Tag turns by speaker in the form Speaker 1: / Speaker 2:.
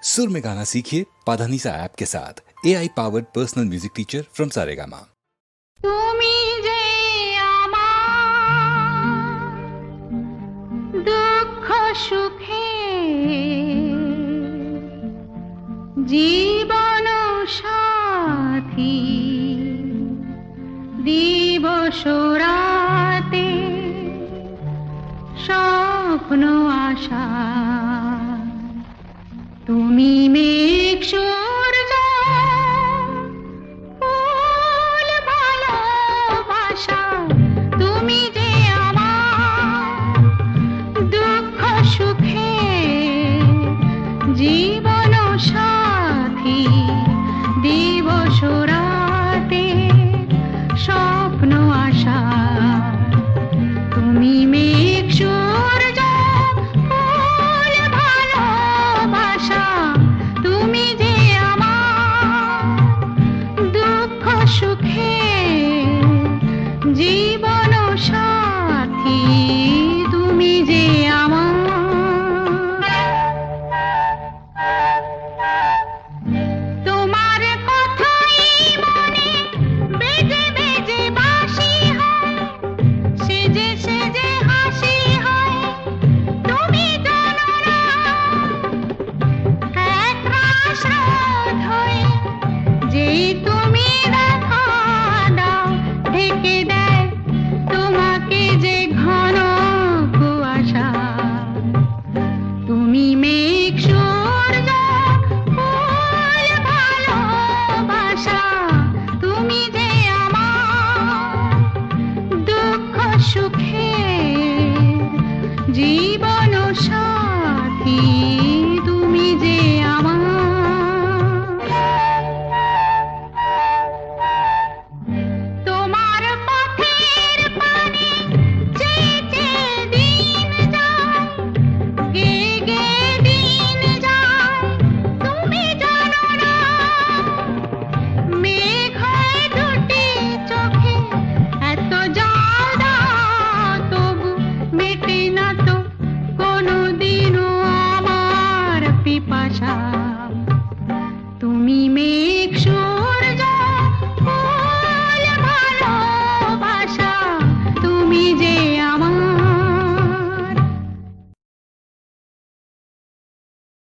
Speaker 1: सुर में गाना सीखिए पाधानीसा ऐप के साथ। AI powered personal music teacher from Saregama.
Speaker 2: তুমি যে আমার দুঃখ সুখে জীবন সাথী, দিবস রাতে স্বপ্ন আশা, তুমি মেঘ সূর্য ফুল ভালোবাসা, তুমি যে আমার দুঃখ সুখে জীবন সাথী।